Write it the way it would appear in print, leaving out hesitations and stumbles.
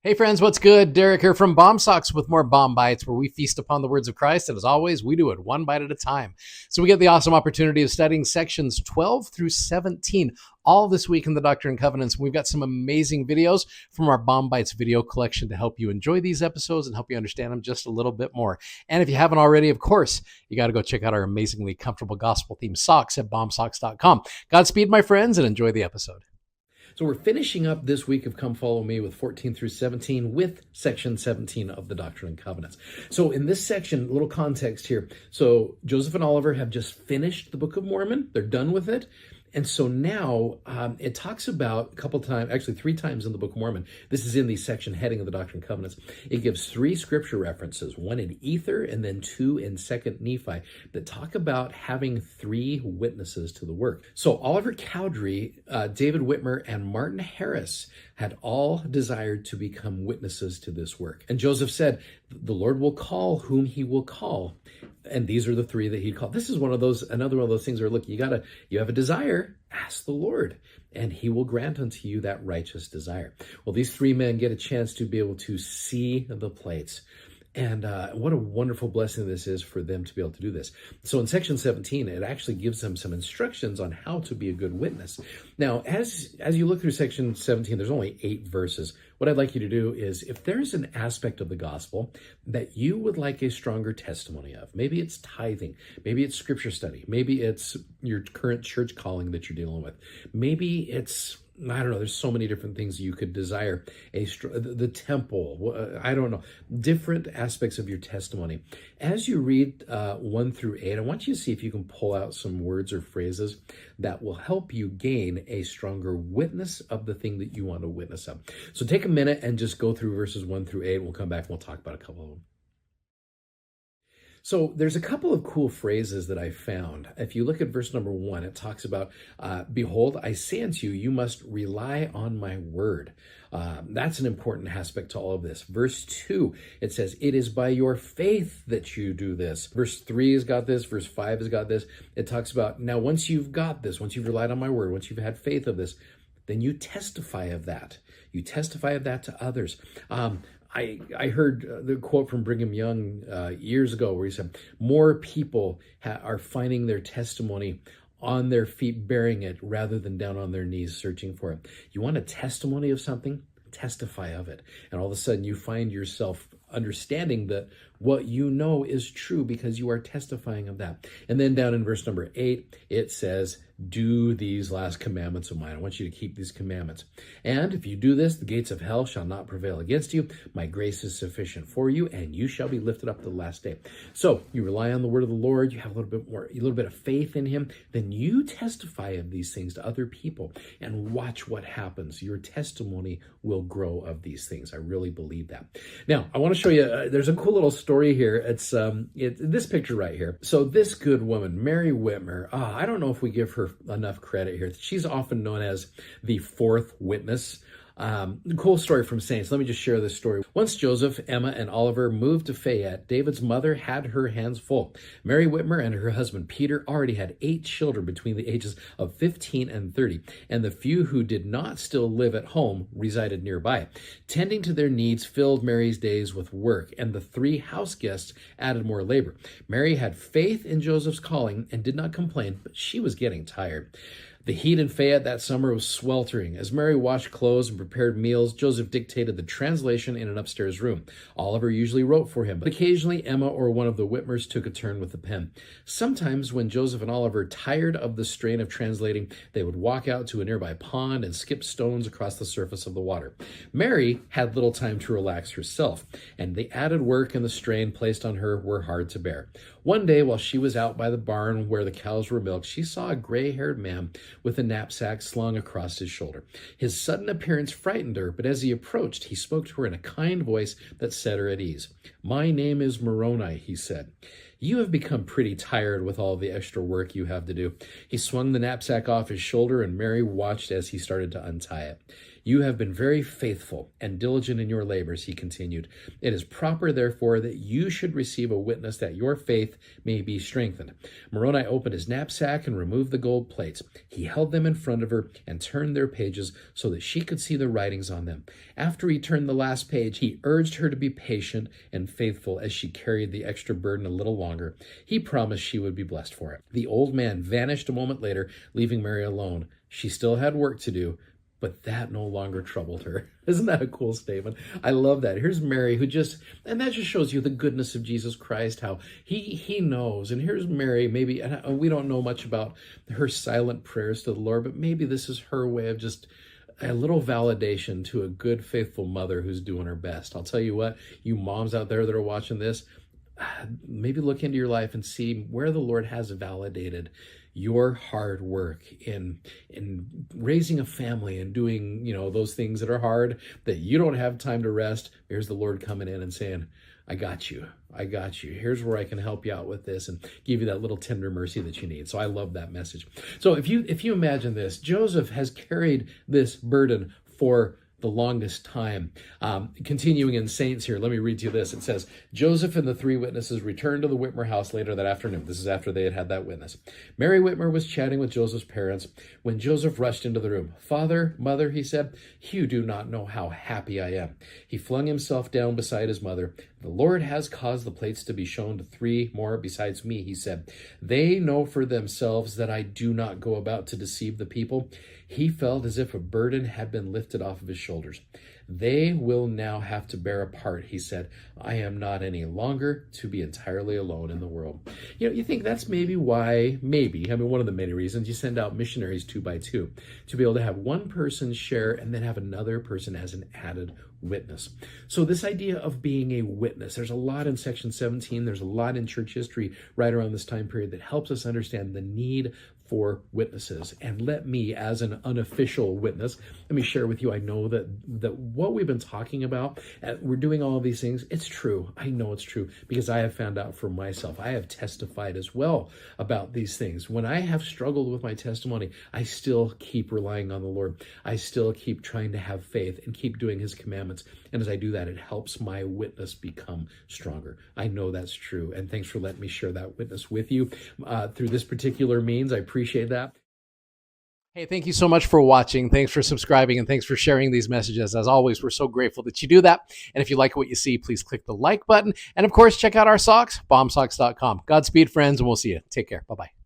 Hey friends, what's good? Derek here from Bomb Socks with more Bomb Bites, where we feast upon the words of Christ, and as always, we do it one bite at a time. So we get the awesome opportunity of studying sections 12 through 17 all this week in the Doctrine and Covenants. We've got some amazing videos from our Bomb Bites video collection to help you enjoy these episodes and help you understand them just a little bit more. And if you haven't already, of course, you got to go check out our amazingly comfortable gospel-themed socks at bombsocks.com. Godspeed, my friends, and enjoy the episode. So we're finishing up this week of Come Follow Me with 14 through 17 with section 17 of the Doctrine and Covenants. So in this section, a little context here. So Joseph and Oliver have just finished the Book of Mormon. They're done with it. And so now it talks about a couple times, actually 3 times in the Book of Mormon. This is in the section heading of the Doctrine and Covenants. It gives 3 scripture references, 1 in Ether and then 2 in 2nd Nephi, that talk about having 3 witnesses to the work. So Oliver Cowdery, David Whitmer, and Martin Harris had all desired to become witnesses to this work. And Joseph said, the Lord will call whom he will call. And these are the 3 that he'd call. This is another one of those things where, look, you have a desire, ask the Lord, and he will grant unto you that righteous desire. Well, these 3 men get a chance to be able to see the plates. And what a wonderful blessing this is for them to be able to do this. So in section 17, it actually gives them some instructions on how to be a good witness. Now, as you look through section 17, there's only 8 verses. What I'd like you to do is, if there's an aspect of the gospel that you would like a stronger testimony of, maybe it's tithing, maybe it's scripture study, maybe it's your current church calling that you're dealing with, maybe it's, I don't know, there's so many different things you could desire. The temple, I don't know, different aspects of your testimony. As you read 1 through 8, I want you to see if you can pull out some words or phrases that will help you gain a stronger witness of the thing that you want to witness of. So take a minute and just go through verses 1 through 8. We'll come back and we'll talk about a couple of them. So there's a couple of cool phrases that I found. If you look at verse number 1, it talks about, behold, I say unto you, you must rely on my word. That's an important aspect to all of this. Verse 2, it says, it is by your faith that you do this. Verse 3 has got this. Verse 5 has got this. It talks about, now once you've got this, once you've relied on my word, once you've had faith of this, then you testify of that. You testify of that to others. I heard the quote from Brigham Young years ago where he said, more people are finding their testimony on their feet bearing it rather than down on their knees searching for it. You want a testimony of something? Testify of it. And all of a sudden you find yourself understanding that what you know is true because you are testifying of that. And then down in verse number 8, it says, do these last commandments of mine. I want you to keep these commandments. And if you do this, the gates of hell shall not prevail against you. My grace is sufficient for you, and you shall be lifted up the last day. So you rely on the word of the Lord. You have a little bit of faith in him. Then you testify of these things to other people and watch what happens. Your testimony will grow of these things. I really believe that. Now, I want to show you, there's a cool little story here. It's this picture right here. So this good woman, Mary Whitmer, I don't know if we give her enough credit here. She's often known as the 4th witness. Cool story from Saints. Let me just share this story. Once Joseph, Emma, and Oliver moved to Fayette, David's mother had her hands full. Mary Whitmer and her husband Peter already had 8 children between the ages of 15 and 30, and the few who did not still live at home resided nearby. Tending to their needs filled Mary's days with work, and the 3 house guests added more labor. Mary had faith in Joseph's calling and did not complain, but she was getting tired. The heat in Fayette that summer was sweltering. As Mary washed clothes and prepared meals, Joseph dictated the translation in an upstairs room. Oliver usually wrote for him, but occasionally Emma or one of the Whitmers took a turn with the pen. Sometimes when Joseph and Oliver tired of the strain of translating, they would walk out to a nearby pond and skip stones across the surface of the water. Mary had little time to relax herself, and the added work and the strain placed on her were hard to bear. One day, while she was out by the barn where the cows were milked, she saw a gray-haired man with a knapsack slung across his shoulder. His sudden appearance frightened her, but as he approached, he spoke to her in a kind voice that set her at ease. "My name is Moroni," he said. "You have become pretty tired with all the extra work you have to do." He swung the knapsack off his shoulder, and Mary watched as he started to untie it. You have been very faithful and diligent in your labors, he continued. It is proper, therefore, that you should receive a witness that your faith may be strengthened. Moroni opened his knapsack and removed the gold plates. He held them in front of her and turned their pages so that she could see the writings on them. After he turned the last page, he urged her to be patient and faithful as she carried the extra burden a little longer. He promised she would be blessed for it. The old man vanished a moment later, leaving Mary alone. She still had work to do, but that no longer troubled her. Isn't that a cool statement? I love that. Here's Mary and that just shows you the goodness of Jesus Christ, how he knows. And here's Mary, maybe, and we don't know much about her silent prayers to the Lord, but maybe this is her way of just a little validation to a good, faithful mother who's doing her best. I'll tell you what, you moms out there that are watching this, maybe look into your life and see where the Lord has validated your hard work in raising a family and doing, those things that are hard, that you don't have time to rest. Here's the Lord coming in and saying, I got you. I got you. Here's where I can help you out with this and give you that little tender mercy that you need. So I love that message. So if you imagine this, Joseph has carried this burden for the longest time. Continuing in Saints here, let me read to you this. It says, Joseph and the three witnesses returned to the Whitmer house later that afternoon. This is after they had that witness. Mary Whitmer was chatting with Joseph's parents when Joseph rushed into the room. Father, mother, he said, you do not know how happy I am. He flung himself down beside his mother. The Lord has caused the plates to be shown to three more besides me, he said. They know for themselves that I do not go about to deceive the people. He felt as if a burden had been lifted off of his shoulders. They will now have to bear a part, he said. I am not any longer to be entirely alone in the world. You think that's maybe why, one of the many reasons you send out missionaries 2 by 2, to be able to have one person share and then have another person as an added witness. So this idea of being a witness, there's a lot in section 17, there's a lot in church history right around this time period that helps us understand the need for witnesses. And let me, as an unofficial witness, let me share with you, I know that what we've been talking about, we're doing all of these things, it's true. I know it's true because I have found out for myself. I have testified as well about these things. When I have struggled with my testimony, I still keep relying on the Lord. I still keep trying to have faith and keep doing his commandments. And as I do that, it helps my witness become stronger. I know that's true. And thanks for letting me share that witness with you through this particular means. I appreciate that. Hey, thank you so much for watching. Thanks for subscribing and thanks for sharing these messages. As always, we're so grateful that you do that. And if you like what you see, please click the like button. And of course, check out our socks, bombsocks.com. Godspeed, friends, and we'll see you. Take care. Bye-bye.